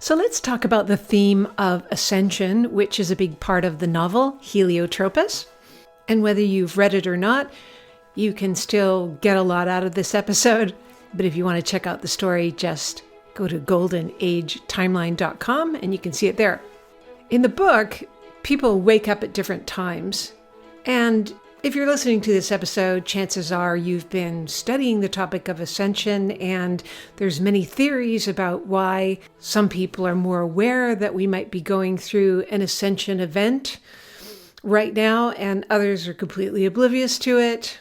So let's talk about the theme of Ascension, which is a big part of the novel, HELIO TROPEZ. And whether you've read it or not, you can still get a lot out of this episode. But if you want to check out the story, just go to goldenagetimeline.com and you can see it there. In the book, people wake up at different times. And if you're listening to this episode, chances are you've been studying the topic of ascension, and there's many theories about why some people are more aware that we might be going through an ascension event right now, and others are completely oblivious to it.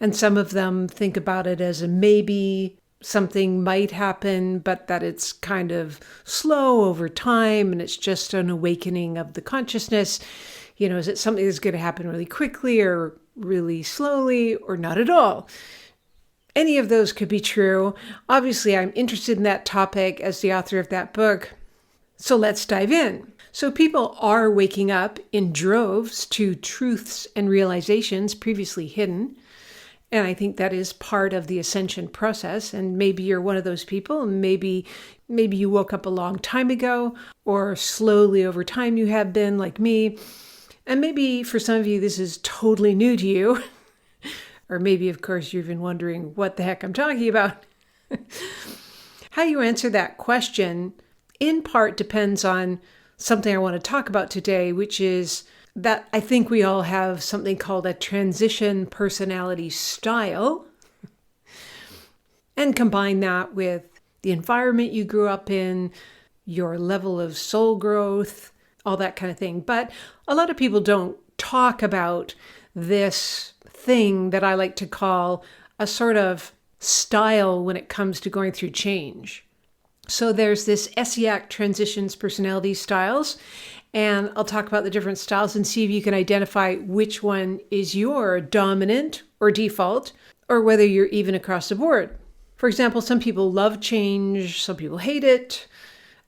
And some of them think about it as a maybe, something might happen, but that it's kind of slow over time, and it's just an awakening of the consciousness. You know, is it something that's going to happen really quickly or really slowly or not at all? Any of those could be true. Obviously, I'm interested in that topic as the author of that book. So let's dive in. So people are waking up in droves to truths and realizations previously hidden. And I think that is part of the ascension process. And maybe you're one of those people. Maybe you woke up a long time ago, or slowly over time you have been, like me. And maybe for some of you, this is totally new to you. Or maybe, of course, you've been wondering what the heck I'm talking about. How you answer that question, in part, depends on something I want to talk about today, which is that I think we all have something called a transition personality style. And combine that with the environment you grew up in, your level of soul growth, all that kind of thing. But a lot of people don't talk about this thing that I like to call a sort of style when it comes to going through change. So there's this ESIAC transitions personality styles, and I'll talk about the different styles and see if you can identify which one is your dominant or default, or whether you're even across the board. For example, some people love change, some people hate it.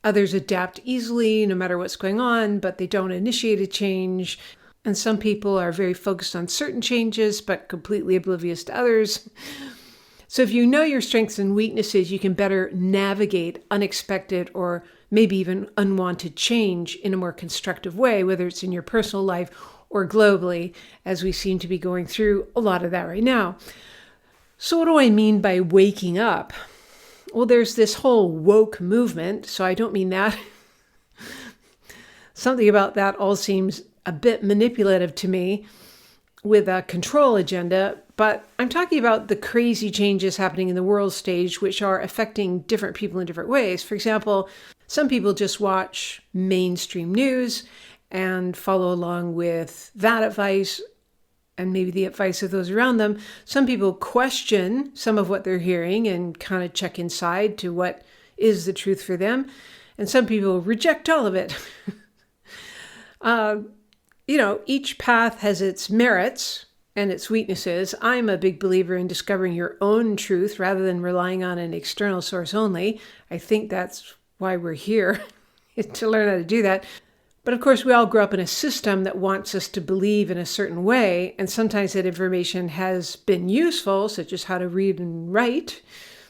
Others adapt easily no matter what's going on, but they don't initiate a change. And some people are very focused on certain changes, but completely oblivious to others. So if you know your strengths and weaknesses, you can better navigate unexpected or maybe even unwanted change in a more constructive way, whether it's in your personal life or globally, as we seem to be going through a lot of that right now. So what do I mean by waking up? Well, there's this whole woke movement, so I don't mean that. Something about that all seems a bit manipulative to me with a control agenda, but I'm talking about the crazy changes happening in the world stage, which are affecting different people in different ways. For example, some people just watch mainstream news and follow along with that advice and maybe the advice of those around them. Some people question some of what they're hearing and kind of check inside to what is the truth for them. And some people reject all of it. Each path has its merits and its weaknesses. I'm a big believer in discovering your own truth rather than relying on an external source only. I think that's why we're here, to learn how to do that. But of course, we all grow up in a system that wants us to believe in a certain way, and sometimes that information has been useful, such as how to read and write,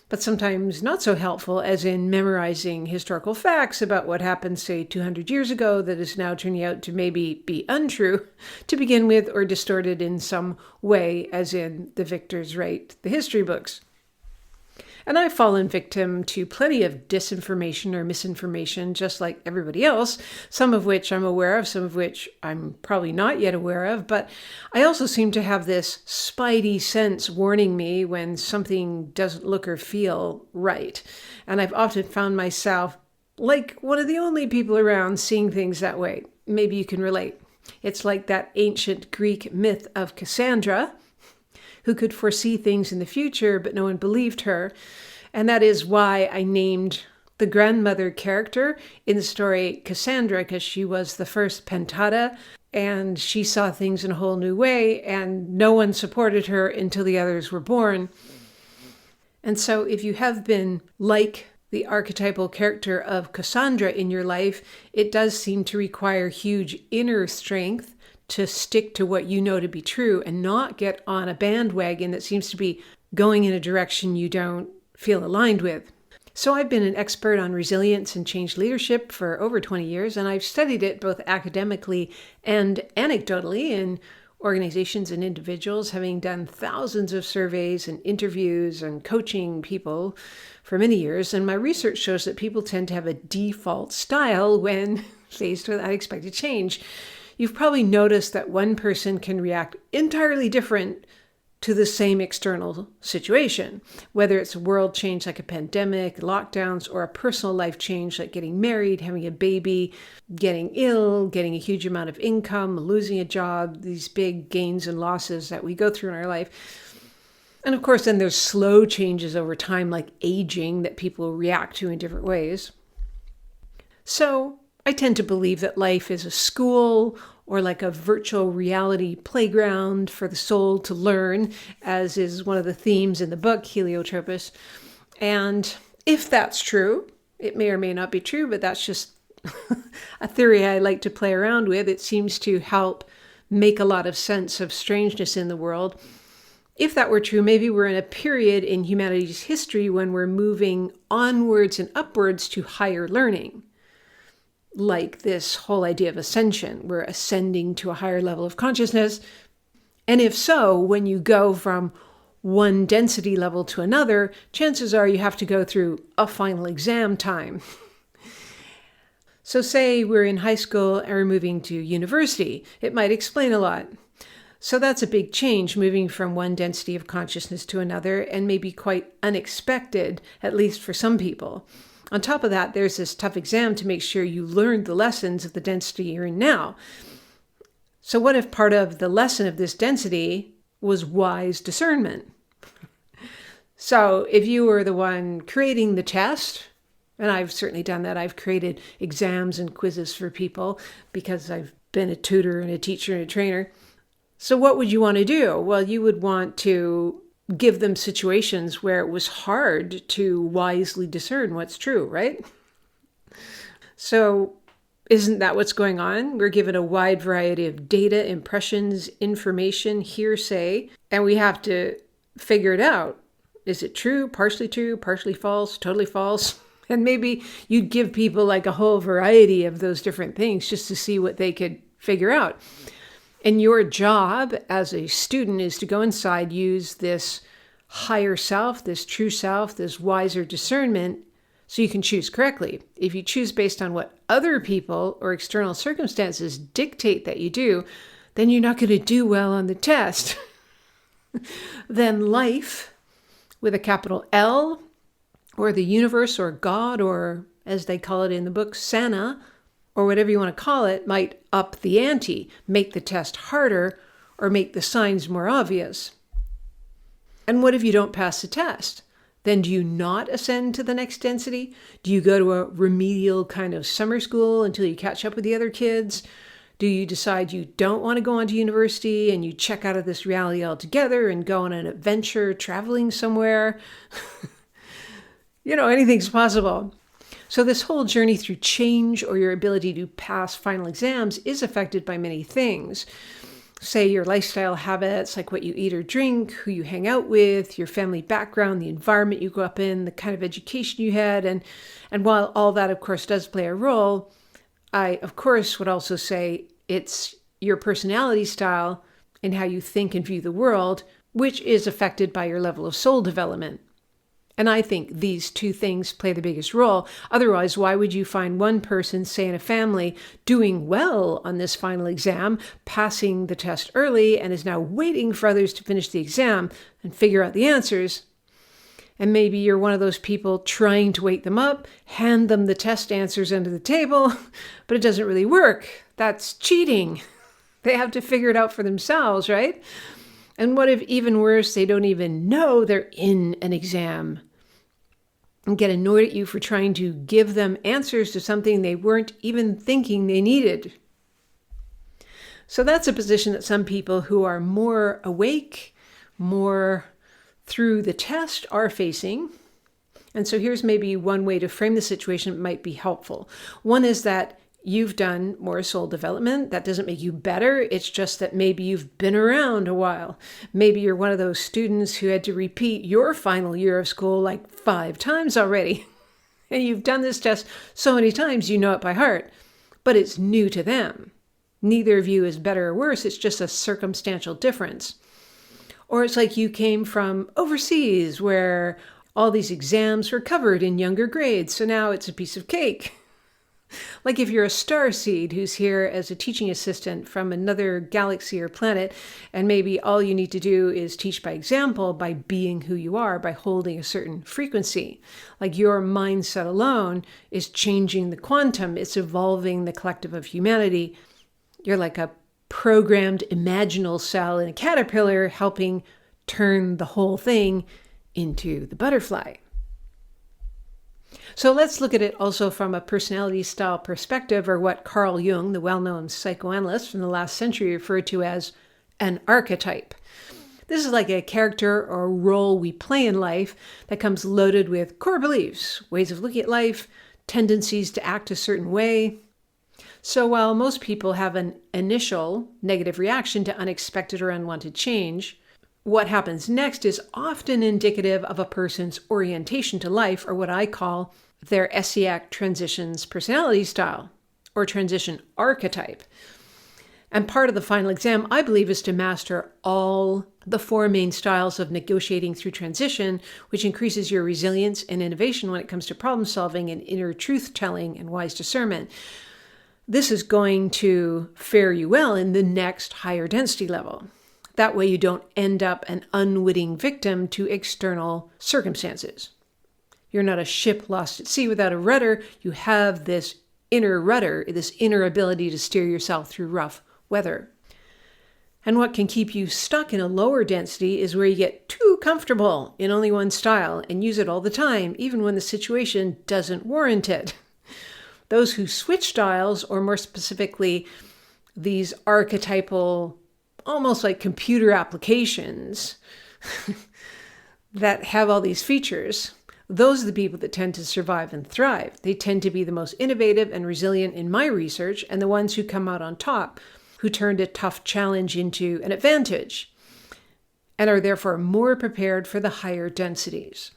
but sometimes not so helpful, as in memorizing historical facts about what happened, say, 200 years ago that is now turning out to maybe be untrue to begin with, or distorted in some way, as in the victors write the history books. And I've fallen victim to plenty of disinformation or misinformation, just like everybody else, some of which I'm aware of, some of which I'm probably not yet aware of. But I also seem to have this spidey sense warning me when something doesn't look or feel right. And I've often found myself like one of the only people around seeing things that way. Maybe you can relate. It's like that ancient Greek myth of Cassandra, who could foresee things in the future, but no one believed her. And that is why I named the grandmother character in the story Cassandra, because she was the first pentata, and she saw things in a whole new way, and no one supported her until the others were born. And so if you have been like the archetypal character of Cassandra in your life, it does seem to require huge inner strength to stick to what you know to be true and not get on a bandwagon that seems to be going in a direction you don't feel aligned with. So I've been an expert on resilience and change leadership for over 20 years, and I've studied it both academically and anecdotally in organizations and individuals, having done thousands of surveys and interviews and coaching people for many years. And my research shows that people tend to have a default style when faced with unexpected change. You've probably noticed that one person can react entirely different to the same external situation, whether it's a world change like a pandemic, lockdowns, or a personal life change like getting married, having a baby, getting ill, getting a huge amount of income, losing a job, these big gains and losses that we go through in our life. And of course, then there's slow changes over time like aging that people react to in different ways. So I tend to believe that life is a school or like a virtual reality playground for the soul to learn, as is one of the themes in the book, HELIO. And if that's true, it may or may not be true, but that's just a theory I like to play around with. It seems to help make a lot of sense of strangeness in the world. If that were true, maybe we're in a period in humanity's history when we're moving onwards and upwards to higher learning. Like this whole idea of ascension, we're ascending to a higher level of consciousness. And if so, when you go from one density level to another, chances are you have to go through a final exam time. So say we're in high school and we're moving to university. It might explain a lot. So that's a big change, moving from one density of consciousness to another, and maybe quite unexpected, at least for some people. On top of that, there's this tough exam to make sure you learned the lessons of the density you're in now. So what if part of the lesson of this density was wise discernment? So if you were the one creating the test, and I've certainly done that, I've created exams and quizzes for people because I've been a tutor and a teacher and a trainer. So what would you want to do? Well, you would want to give them situations where it was hard to wisely discern what's true, right? So isn't that what's going on? We're given a wide variety of data, impressions, information, hearsay, and we have to figure it out. Is it true, partially false, totally false? And maybe you'd give people like a whole variety of those different things just to see what they could figure out. And your job as a student is to go inside, use this higher self, this true self, this wiser discernment, so you can choose correctly. If you choose based on what other people or external circumstances dictate that you do, then you're not going to do well on the test. Then life, with a capital L, or the universe, or God, or as they call it in the book, Sana, or whatever you want to call it, might up the ante, make the test harder, or make the signs more obvious. And what if you don't pass the test? Then do you not ascend to the next density? Do you go to a remedial kind of summer school until you catch up with the other kids? Do you decide you don't want to go on to university and you check out of this reality altogether and go on an adventure traveling somewhere? Anything's possible. So this whole journey through change, or your ability to pass final exams, is affected by many things. Say your lifestyle habits, like what you eat or drink, who you hang out with, your family background, the environment you grew up in, the kind of education you had. And while all that, of course, does play a role, I, of course, would also say it's your personality style and how you think and view the world, which is affected by your level of soul development. And I think these two things play the biggest role. Otherwise, why would you find one person, say in a family, doing well on this final exam, passing the test early, and is now waiting for others to finish the exam and figure out the answers? And maybe you're one of those people trying to wake them up, hand them the test answers under the table, but it doesn't really work. That's cheating. They have to figure it out for themselves, right? And what if, even worse, they don't even know they're in an exam and get annoyed at you for trying to give them answers to something they weren't even thinking they needed? So that's a position that some people who are more awake, more through the test, are facing. And so here's maybe one way to frame the situation that might be helpful. One is that you've done more soul development. That doesn't make you better. It's just that maybe you've been around a while. Maybe you're one of those students who had to repeat your final year of school like 5 times already. And you've done this test so many times, you know it by heart, but it's new to them. Neither of you is better or worse. It's just a circumstantial difference. Or it's like you came from overseas where all these exams were covered in younger grades, so now it's a piece of cake. Like if you're a starseed who's here as a teaching assistant from another galaxy or planet, and maybe all you need to do is teach by example, by being who you are, by holding a certain frequency. Like your mindset alone is changing the quantum, it's evolving the collective of humanity. You're like a programmed imaginal cell in a caterpillar helping turn the whole thing into the butterfly. So let's look at it also from a personality style perspective, or what Carl Jung, the well-known psychoanalyst from the last century, referred to as an archetype. This is like a character or role we play in life that comes loaded with core beliefs, ways of looking at life, tendencies to act a certain way. So while most people have an initial negative reaction to unexpected or unwanted change, what happens next is often indicative of a person's orientation to life, or what I call their ESIAC transitions personality style, or transition archetype. And part of the final exam, I believe, is to master all the four main styles of negotiating through transition, which increases your resilience and innovation when it comes to problem solving and inner truth telling and wise discernment. This is going to fare you well in the next higher density level. That way you don't end up an unwitting victim to external circumstances. You're not a ship lost at sea without a rudder. You have this inner rudder, this inner ability to steer yourself through rough weather. And what can keep you stuck in a lower density is where you get too comfortable in only one style and use it all the time, even when the situation doesn't warrant it. Those who switch styles, or more specifically, these archetypal, almost like computer applications that have all these features, those are the people that tend to survive and thrive. They tend to be the most innovative and resilient in my research, and the ones who come out on top, who turned a tough challenge into an advantage, and are therefore more prepared for the higher densities.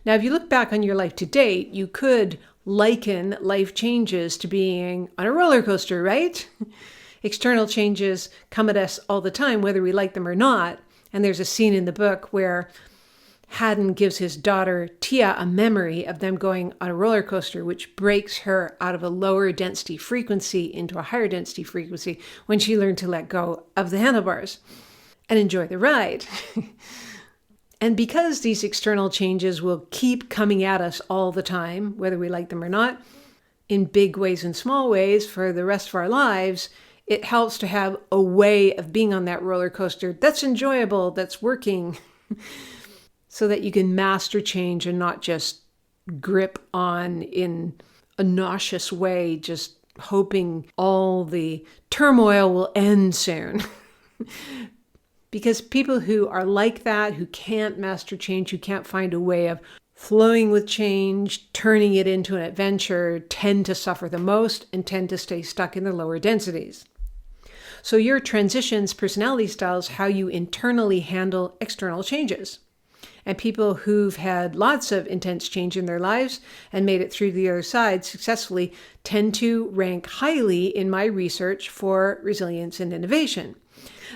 Now, if you look back on your life to date, you could liken life changes to being on a roller coaster, right? External changes come at us all the time, whether we like them or not. And there's a scene in the book where Haddon gives his daughter Tia a memory of them going on a roller coaster, which breaks her out of a lower density frequency into a higher density frequency when she learned to let go of the handlebars and enjoy the ride. And because these external changes will keep coming at us all the time, whether we like them or not, in big ways and small ways for the rest of our lives, it helps to have a way of being on that roller coaster that's enjoyable, that's working, so that you can master change and not just grip on in a nauseous way, just hoping all the turmoil will end soon. Because people who are like that, who can't master change, who can't find a way of flowing with change, turning it into an adventure, tend to suffer the most and tend to stay stuck in the lower densities. So your transitions personality style is how you internally handle external changes. And people who've had lots of intense change in their lives and made it through the other side successfully tend to rank highly in my research for resilience and innovation.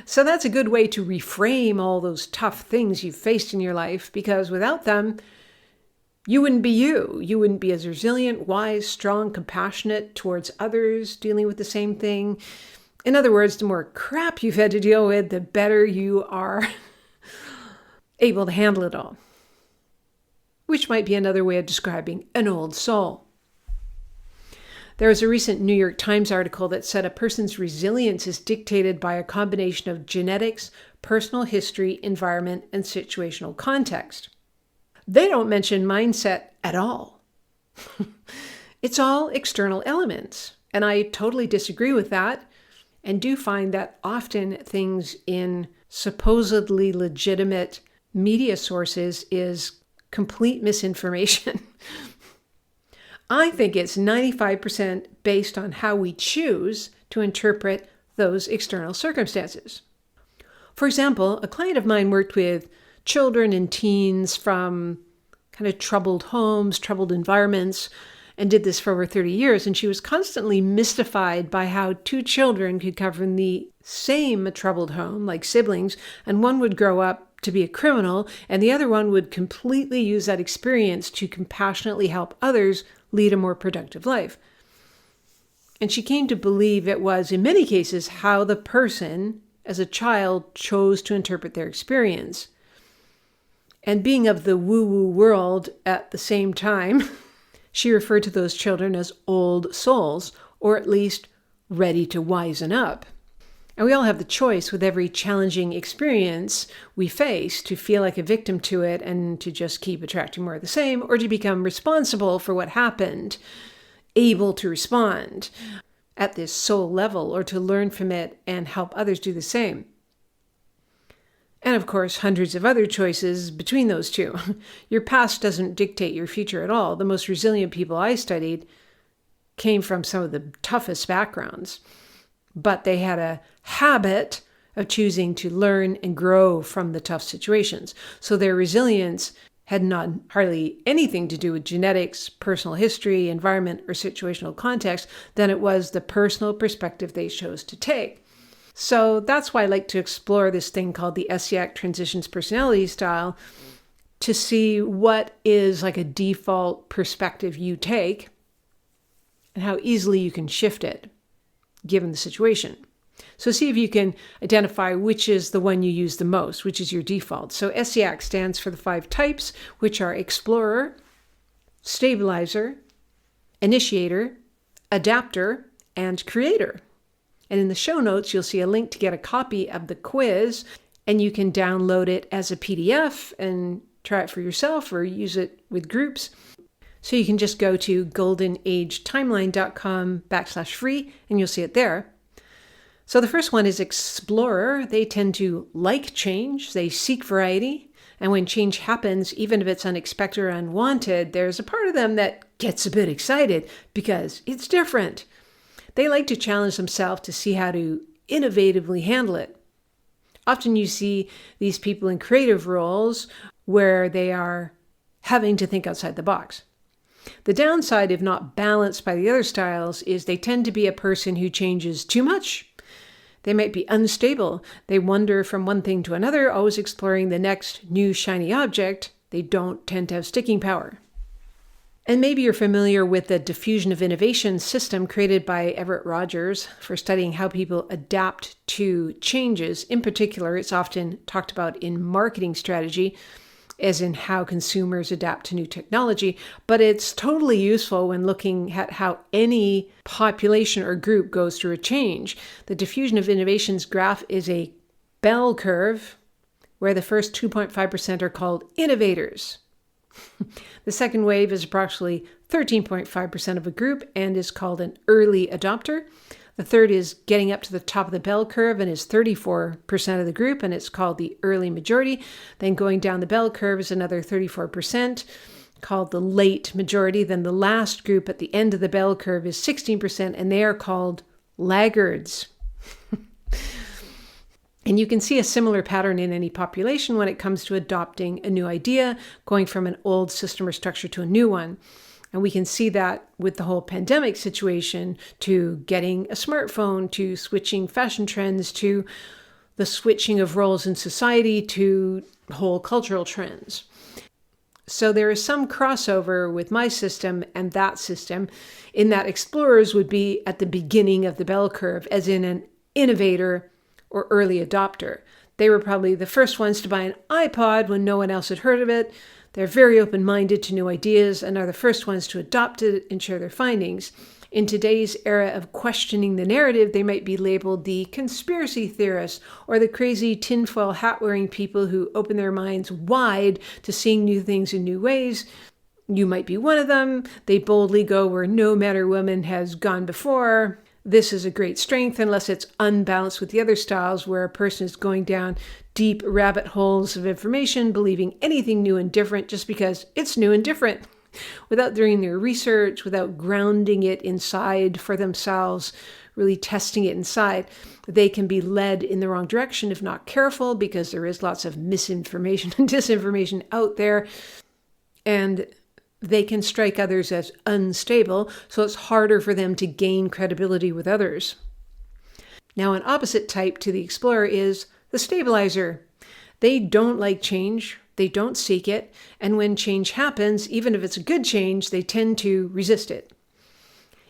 So that's a good way to reframe all those tough things you've faced in your life, because without them, you wouldn't be you. You wouldn't be as resilient, wise, strong, compassionate towards others dealing with the same thing. In other words, the more crap you've had to deal with, the better you are able to handle it all. Which might be another way of describing an old soul. There was a recent New York Times article that said a person's resilience is dictated by a combination of genetics, personal history, environment, and situational context. They don't mention mindset at all. It's all external elements, and I totally disagree with that, and do find that often things in supposedly legitimate media sources is complete misinformation. I think it's 95% based on how we choose to interpret those external circumstances. For example, a client of mine worked with children and teens from kind of troubled homes, troubled environments, and did this for over 30 years. And she was constantly mystified by how two children could come from the same troubled home, like siblings, and one would grow up to be a criminal, and the other one would completely use that experience to compassionately help others lead a more productive life. And she came to believe it was, in many cases, how the person, as a child, chose to interpret their experience. And being of the woo-woo world at the same time, she referred to those children as old souls, or at least ready to wisen up. And we all have the choice with every challenging experience we face to feel like a victim to it and to just keep attracting more of the same, or to become responsible for what happened, able to respond at this soul level, or to learn from it and help others do the same. And of course, hundreds of other choices between those two. Your past doesn't dictate your future at all. The most resilient people I studied came from some of the toughest backgrounds, but they had a habit of choosing to learn and grow from the tough situations. So their resilience had not hardly anything to do with genetics, personal history, environment, or situational context than it was the personal perspective they chose to take. So that's why I like to explore this thing called the ESIAC Transitions Personality Style, to see what is like a default perspective you take and how easily you can shift it given the situation. So see if you can identify which is the one you use the most, which is your default. So ESIAC stands for the 5 types, which are explorer, stabilizer, initiator, adapter, and creator. And in the show notes, you'll see a link to get a copy of the quiz, and you can download it as a PDF and try it for yourself or use it with groups. So you can just go to goldenagetimeline.com/free, and you'll see it there. So the first one is explorer. They tend to like change. They seek variety. And when change happens, even if it's unexpected or unwanted, there's a part of them that gets a bit excited because it's different. They like to challenge themselves to see how to innovatively handle it. Often you see these people in creative roles where they are having to think outside the box. The downside, if not balanced by the other styles, is they tend to be a person who changes too much. They might be unstable. They wander from one thing to another, always exploring the next new shiny object. They don't tend to have sticking power. And maybe you're familiar with the Diffusion of Innovations system created by Everett Rogers for studying how people adapt to changes. In particular, it's often talked about in marketing strategy, as in how consumers adapt to new technology, but it's totally useful when looking at how any population or group goes through a change. The Diffusion of Innovations graph is a bell curve where the first 2.5% are called innovators. The second wave is approximately 13.5% of a group and is called an early adopter. The third is getting up to the top of the bell curve and is 34% of the group, and it's called the early majority. Then going down the bell curve is another 34%, called the late majority. Then the last group at the end of the bell curve is 16%, and they are called laggards. And you can see a similar pattern in any population when it comes to adopting a new idea, going from an old system or structure to a new one. And we can see that with the whole pandemic situation, to getting a smartphone, to switching fashion trends, to the switching of roles in society, to whole cultural trends. So there is some crossover with my system and that system, in that explorers would be at the beginning of the bell curve, as in an innovator or early adopter. They were probably the first ones to buy an iPod when no one else had heard of it. They're very open-minded to new ideas and are the first ones to adopt it and share their findings. In today's era of questioning the narrative, they might be labeled the conspiracy theorists or the crazy tinfoil hat-wearing people who open their minds wide to seeing new things in new ways. You might be one of them. They boldly go where no man or woman has gone before. This is a great strength unless it's unbalanced with the other styles where a person is going down deep rabbit holes of information, believing anything new and different just because it's new and different, without doing their research, without grounding it inside for themselves, really testing it inside. They can be led in the wrong direction if not careful, because there is lots of misinformation and disinformation out there. and they can strike others as unstable, so it's harder for them to gain credibility with others. Now, an opposite type to the explorer is the stabilizer. They don't like change, they don't seek it, and when change happens, even if it's a good change, they tend to resist it.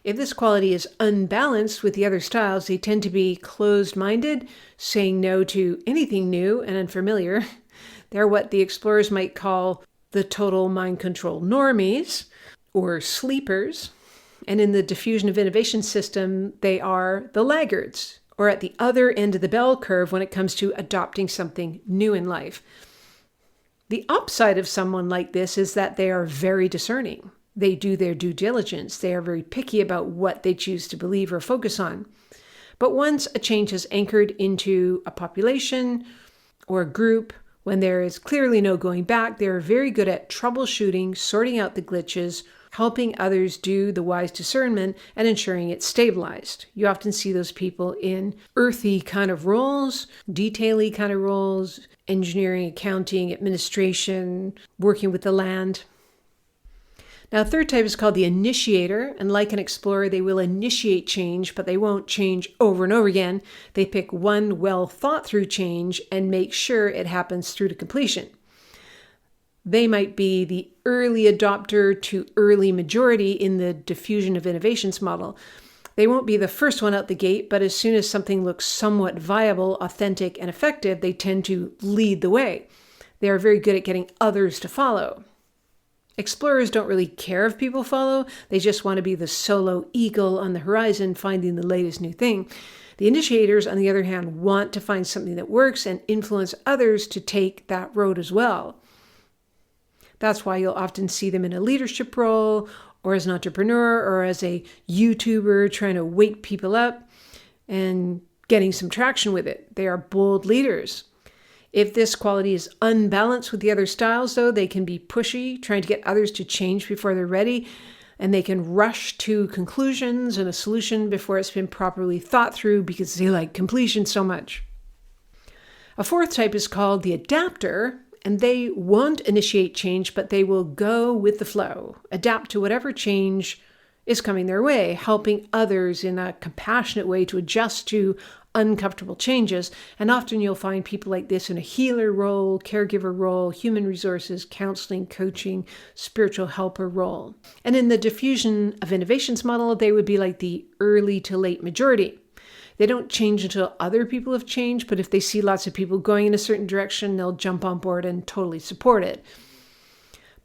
If this quality is unbalanced with the other styles, they tend to be closed-minded, saying no to anything new and unfamiliar. They're what the explorers might call the total mind control normies, or sleepers. And in the diffusion of innovation system, they are the laggards, or at the other end of the bell curve when it comes to adopting something new in life. The upside of someone like this is that they are very discerning. They do their due diligence. They are very picky about what they choose to believe or focus on. But once a change is anchored into a population or a group, when there is clearly no going back, they are very good at troubleshooting, sorting out the glitches, helping others do the wise discernment, and ensuring it's stabilized. You often see those people in earthy kind of roles, detail-y kind of roles, engineering, accounting, administration, working with the land. Now, a third type is called the initiator, and like an explorer, they will initiate change, but they won't change over and over again. They pick one well-thought-through change and make sure it happens through to completion. They might be the early adopter to early majority in the diffusion of innovations model. They won't be the first one out the gate, but as soon as something looks somewhat viable, authentic, and effective, they tend to lead the way. They are very good at getting others to follow. Explorers don't really care if people follow. They just want to be the solo eagle on the horizon, finding the latest new thing. The initiators, on the other hand, want to find something that works and influence others to take that road as well. That's why you'll often see them in a leadership role, or as an entrepreneur, or as a YouTuber trying to wake people up and getting some traction with it. They are bold leaders. If this quality is unbalanced with the other styles, though, they can be pushy, trying to get others to change before they're ready, and they can rush to conclusions and a solution before it's been properly thought through because they like completion so much. A fourth type is called the adapter, and they won't initiate change, but they will go with the flow, adapt to whatever change is coming their way, helping others in a compassionate way to adjust to uncomfortable changes. And often you'll find people like this in a healer role, caregiver role, human resources, counseling, coaching, spiritual helper role. And in the diffusion of innovations model, they would be like the early to late majority. They don't change until other people have changed, but if they see lots of people going in a certain direction, they'll jump on board and totally support it.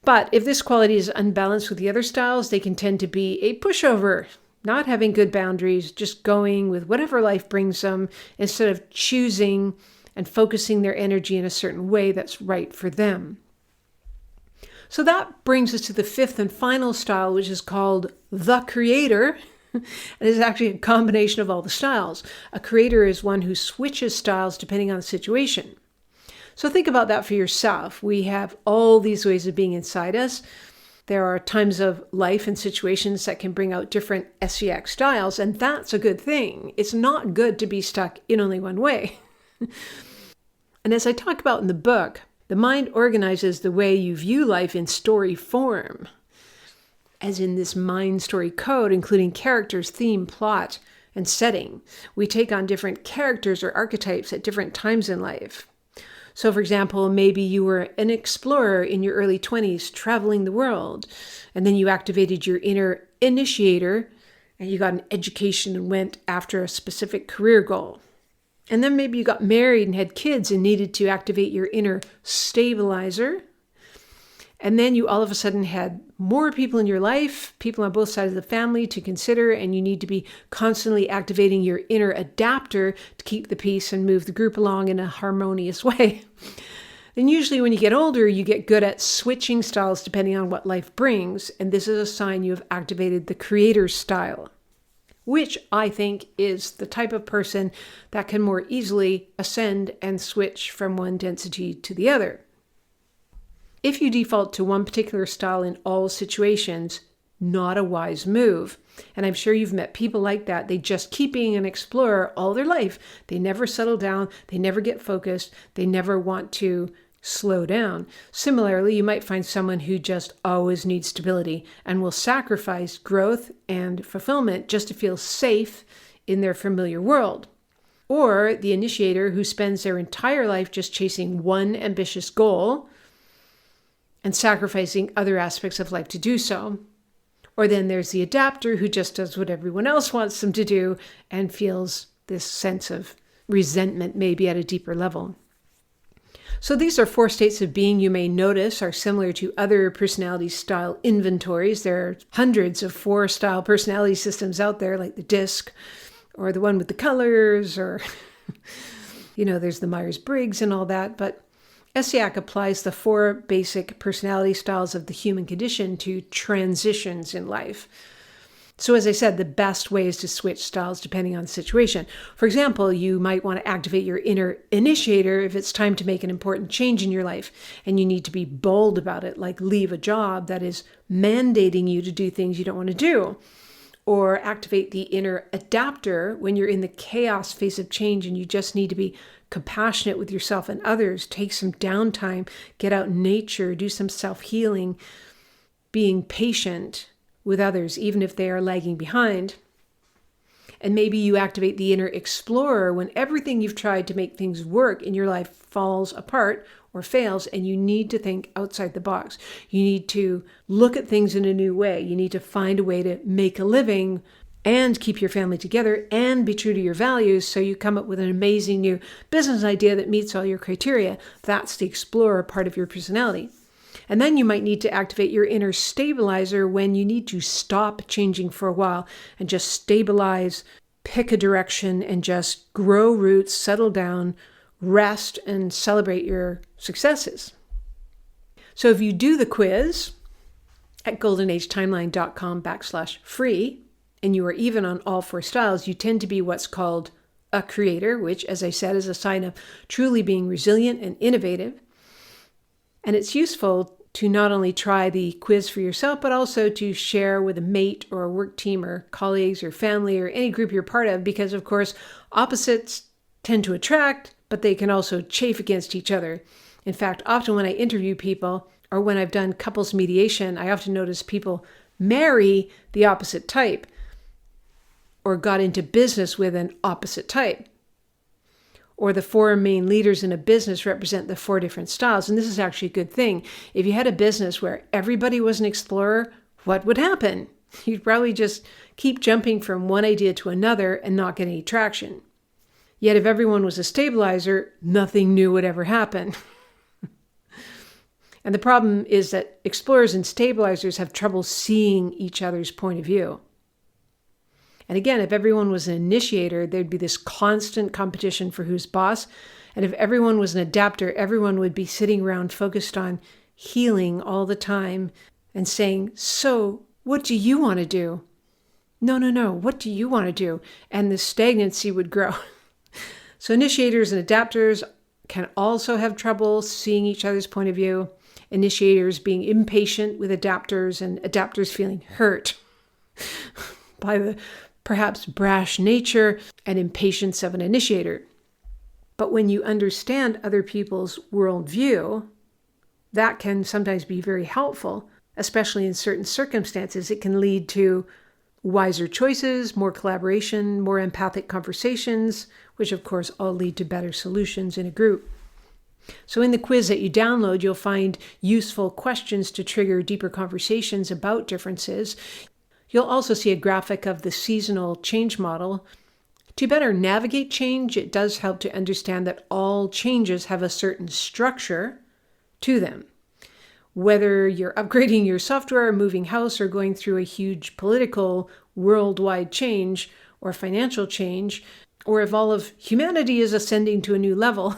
But if this quality is unbalanced with the other styles, they can tend to be a pushover, not having good boundaries, just going with whatever life brings them instead of choosing and focusing their energy in a certain way that's right for them. So that brings us to the fifth and final style, which is called the creator. And it's actually a combination of all the styles. A creator is one who switches styles depending on the situation. So think about that for yourself. We have all these ways of being inside us. There are times of life and situations that can bring out different ESIAC styles, and that's a good thing. It's not good to be stuck in only one way. And as I talk about in the book, the mind organizes the way you view life in story form, as in this mind story code, including characters, theme, plot, and setting. We take on different characters or archetypes at different times in life. So, for example, maybe you were an explorer in your early 20s, traveling the world, and then you activated your inner initiator, and you got an education and went after a specific career goal. And then maybe you got married and had kids and needed to activate your inner stabilizer. And then you all of a sudden had more people in your life, people on both sides of the family to consider, and you need to be constantly activating your inner adapter to keep the peace and move the group along in a harmonious way. Then usually when you get older, you get good at switching styles depending on what life brings, and this is a sign you have activated the creator style, which I think is the type of person that can more easily ascend and switch from one density to the other. If you default to one particular style in all situations, not a wise move. And I'm sure you've met people like that. They just keep being an explorer all their life. They never settle down. They never get focused. They never want to slow down. Similarly, you might find someone who just always needs stability and will sacrifice growth and fulfillment just to feel safe in their familiar world. Or the initiator who spends their entire life just chasing one ambitious goal and sacrificing other aspects of life to do so. Or then there's the adapter who just does what everyone else wants them to do and feels this sense of resentment maybe at a deeper level. So these are 4 states of being you may notice are similar to other personality style inventories. There are hundreds of 4-style personality systems out there, like the DISC or the one with the colors, or, there's the Myers-Briggs and all that. But ESIAC applies the 4 basic personality styles of the human condition to transitions in life. So as I said, the best way is to switch styles depending on the situation. For example, you might want to activate your inner initiator if it's time to make an important change in your life and you need to be bold about it, like leave a job that is mandating you to do things you don't want to do. Or activate the inner adapter when you're in the chaos phase of change and you just need to be compassionate with yourself and others. Take some downtime, get out in nature, do some self-healing, being patient with others, even if they are lagging behind. And maybe you activate the inner explorer when everything you've tried to make things work in your life falls apart or fails, and you need to think outside the box. You need to look at things in a new way. You need to find a way to make a living and keep your family together and be true to your values, so you come up with an amazing new business idea that meets all your criteria. That's the explorer part of your personality. And then you might need to activate your inner stabilizer when you need to stop changing for a while and just stabilize, pick a direction, and just grow roots, settle down, rest, and celebrate your successes. So if you do the quiz at goldenagetimeline.com/free, and you are even on all 4 styles, you tend to be what's called a creator, which, as I said, is a sign of truly being resilient and innovative. And it's useful to not only try the quiz for yourself, but also to share with a mate or a work team or colleagues or family or any group you're part of, because, of course, opposites tend to attract, but they can also chafe against each other. In fact, often when I interview people or when I've done couples mediation, I often notice people marry the opposite type or got into business with an opposite type. Or the 4 main leaders in a business represent the 4 different styles. And this is actually a good thing. If you had a business where everybody was an explorer, what would happen? You'd probably just keep jumping from one idea to another and not get any traction. Yet if everyone was a stabilizer, nothing new would ever happen. And the problem is that explorers and stabilizers have trouble seeing each other's point of view. And again, if everyone was an initiator, there'd be this constant competition for who's boss. And if everyone was an adapter, everyone would be sitting around focused on healing all the time and saying, so what do you want to do? No, what do you want to do? And the stagnancy would grow. So initiators and adapters can also have trouble seeing each other's point of view. Initiators being impatient with adapters and adapters feeling hurt by the perhaps brash nature and impatience of an initiator. But when you understand other people's worldview, that can sometimes be very helpful, especially in certain circumstances. It can lead to wiser choices, more collaboration, more empathic conversations, which of course all lead to better solutions in a group. So in the quiz that you download, you'll find useful questions to trigger deeper conversations about differences. You'll also see a graphic of the seasonal change model. To better navigate change, it does help to understand that all changes have a certain structure to them. Whether you're upgrading your software, moving house, or going through a huge political worldwide change or financial change, or if all of humanity is ascending to a new level,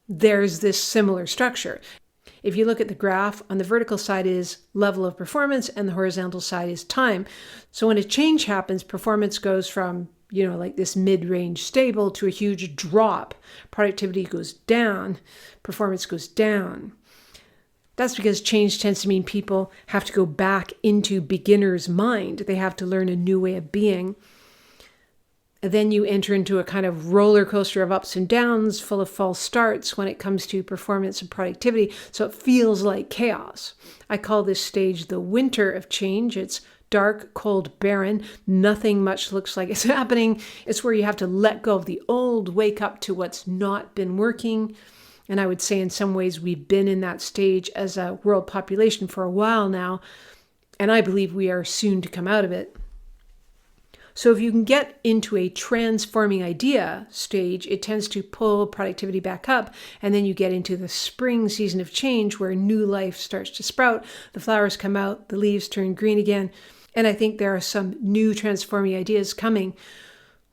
there's this similar structure. If you look at the graph, on the vertical side is level of performance and the horizontal side is time. So when a change happens, performance goes from, like this mid-range stable to a huge drop. Productivity goes down, performance goes down. That's because change tends to mean people have to go back into beginner's mind. They have to learn a new way of being. Then you enter into a kind of roller coaster of ups and downs, full of false starts when it comes to performance and productivity. So it feels like chaos. I call this stage the winter of change. It's dark, cold, barren. Nothing much looks like it's happening. It's where you have to let go of the old, wake up to what's not been working. And I would say in some ways we've been in that stage as a world population for a while now. And I believe we are soon to come out of it. So if you can get into a transforming idea stage, it tends to pull productivity back up. And then you get into the spring season of change where new life starts to sprout. The flowers come out, the leaves turn green again. And I think there are some new transforming ideas coming.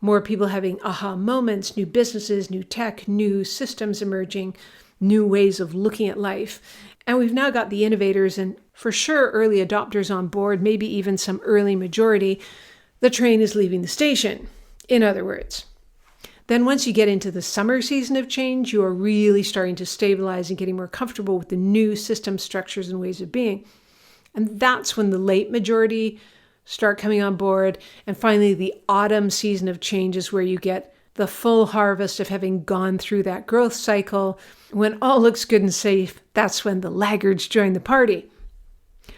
More people having aha moments, new businesses, new tech, new systems emerging, new ways of looking at life. And we've now got the innovators and for sure early adopters on board, maybe even some early majority. The train is leaving the station, in other words. Then once you get into the summer season of change, you are really starting to stabilize and getting more comfortable with the new system structures and ways of being. And that's when the late majority start coming on board. And finally, the autumn season of change is where you get the full harvest of having gone through that growth cycle. When all looks good and safe, that's when the laggards join the party.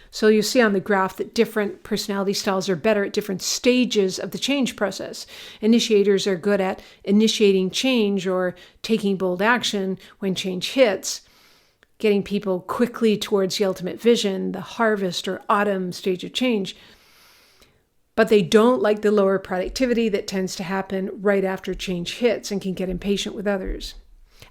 So you see on the graph that different personality styles are better at different stages of the change process. Initiators are good at initiating change or taking bold action when change hits, getting people quickly towards the ultimate vision, the harvest or autumn stage of change. But they don't like the lower productivity that tends to happen right after change hits and can get impatient with others.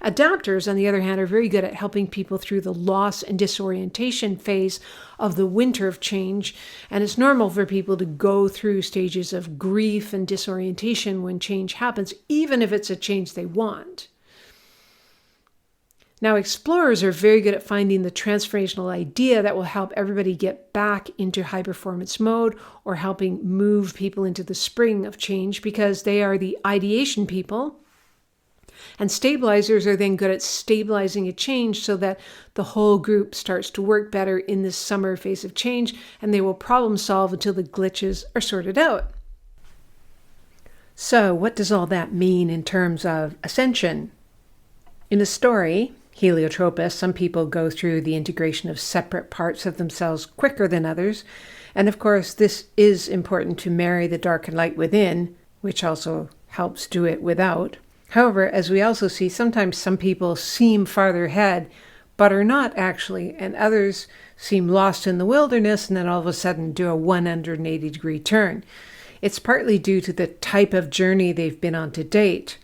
Adapters, on the other hand, are very good at helping people through the loss and disorientation phase of the winter of change. And it's normal for people to go through stages of grief and disorientation when change happens, even if it's a change they want. Now, explorers are very good at finding the transformational idea that will help everybody get back into high performance mode or helping move people into the spring of change because they are the ideation people. And stabilizers are then good at stabilizing a change so that the whole group starts to work better in this summer phase of change, and they will problem solve until the glitches are sorted out. So what does all that mean in terms of ascension? In the story, HELIO, some people go through the integration of separate parts of themselves quicker than others. And of course, this is important to marry the dark and light within, which also helps do it without. However, as we also see, sometimes some people seem farther ahead, but are not actually, and others seem lost in the wilderness and then all of a sudden do a 180-degree turn. It's partly due to the type of journey they've been on to date,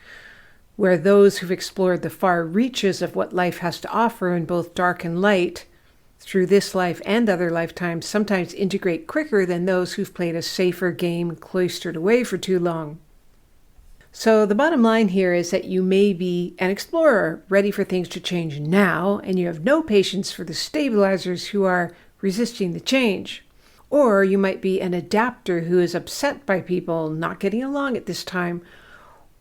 where those who've explored the far reaches of what life has to offer in both dark and light through this life and other lifetimes sometimes integrate quicker than those who've played a safer game cloistered away for too long. So the bottom line here is that you may be an explorer ready for things to change now, and you have no patience for the stabilizers who are resisting the change. Or you might be an adapter who is upset by people not getting along at this time,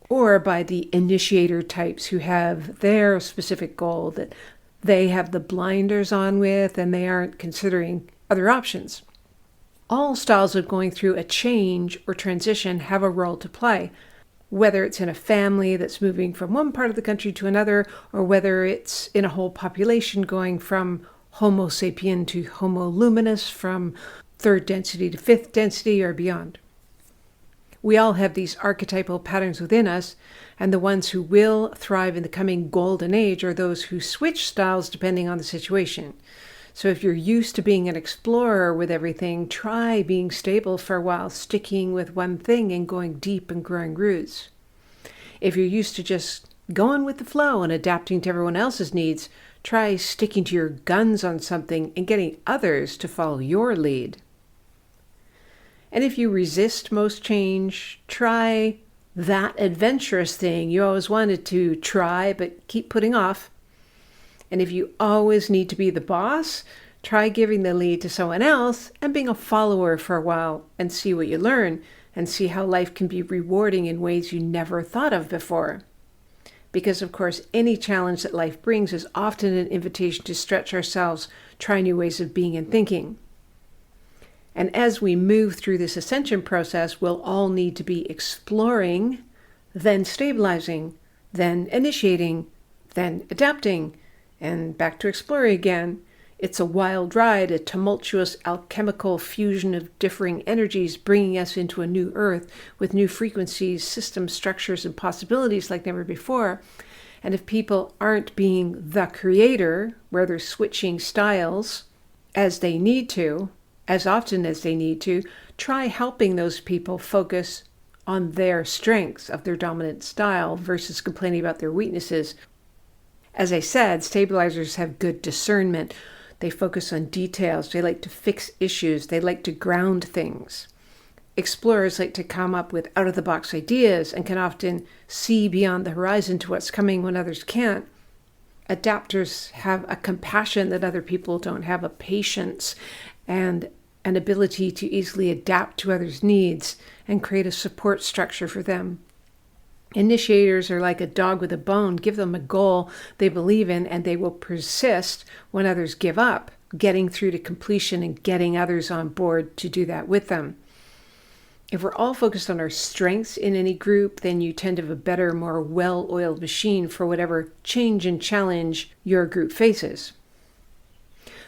or by the initiator types who have their specific goal that they have the blinders on with and they aren't considering other options. All styles of going through a change or transition have a role to play, whether it's in a family that's moving from one part of the country to another, or whether it's in a whole population going from Homo sapien to Homo luminous, from third density to fifth density or beyond. We all have these archetypal patterns within us, and the ones who will thrive in the coming golden age are those who switch styles depending on the situation. So if you're used to being an explorer with everything, try being stable for a while, sticking with one thing and going deep and growing roots. If you're used to just going with the flow and adapting to everyone else's needs, try sticking to your guns on something and getting others to follow your lead. And if you resist most change, try that adventurous thing you always wanted to try but keep putting off. And if you always need to be the boss, try giving the lead to someone else and being a follower for a while and see what you learn and see how life can be rewarding in ways you never thought of before. Because, of course, any challenge that life brings is often an invitation to stretch ourselves, try new ways of being and thinking. And as we move through this ascension process, we'll all need to be exploring, then stabilizing, then initiating, then adapting, and back to exploring again. It's a wild ride, a tumultuous alchemical fusion of differing energies bringing us into a new earth with new frequencies, systems, structures, and possibilities like never before. And if people aren't being the creator, where they're switching styles as they need to, as often as they need to, try helping those people focus on their strengths of their dominant style versus complaining about their weaknesses. As I said, stabilizers have good discernment. They focus on details. They like to fix issues. They like to ground things. Explorers like to come up with out-of-the-box ideas and can often see beyond the horizon to what's coming when others can't. Adapters have a compassion that other people don't have, a patience and an ability to easily adapt to others' needs and create a support structure for them. Initiators are like a dog with a bone. Give them a goal they believe in, and they will persist when others give up, getting through to completion and getting others on board to do that with them. If we're all focused on our strengths in any group, then you tend to have a better, more well-oiled machine for whatever change and challenge your group faces.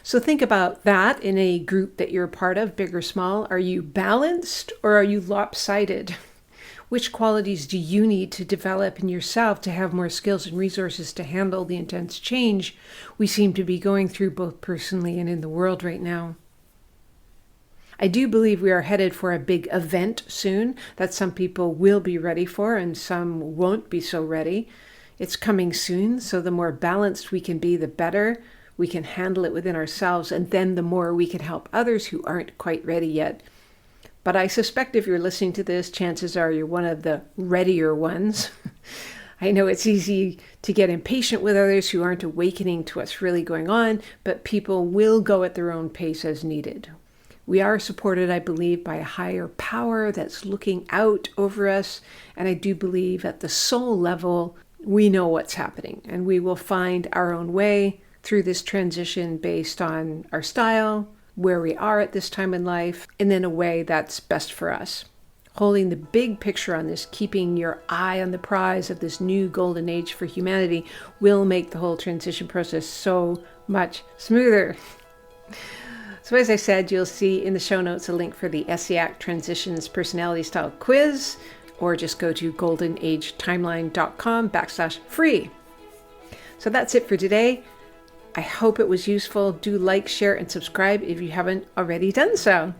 So think about that in a group that you're a part of, big or small. Are you balanced or are you lopsided? Which qualities do you need to develop in yourself to have more skills and resources to handle the intense change we seem to be going through both personally and in the world right now? I do believe we are headed for a big event soon that some people will be ready for and some won't be so ready. It's coming soon, so the more balanced we can be, the better. We can handle it within ourselves, and then the more we can help others who aren't quite ready yet. But I suspect if you're listening to this, chances are you're one of the readier ones. I know it's easy to get impatient with others who aren't awakening to what's really going on, but people will go at their own pace as needed. We are supported, I believe, by a higher power that's looking out over us, and I do believe at the soul level, we know what's happening, and we will find our own way through this transition based on our style, where we are at this time in life, and in a way that's best for us. Holding the big picture on this, keeping your eye on the prize of this new golden age for humanity will make the whole transition process so much smoother. So as I said, you'll see in the show notes a link for the ESIAC Transitions Personality Style Quiz, or just go to goldenagetimeline.com/free. So that's it for today. I hope it was useful. Do like, share, and subscribe if you haven't already done so.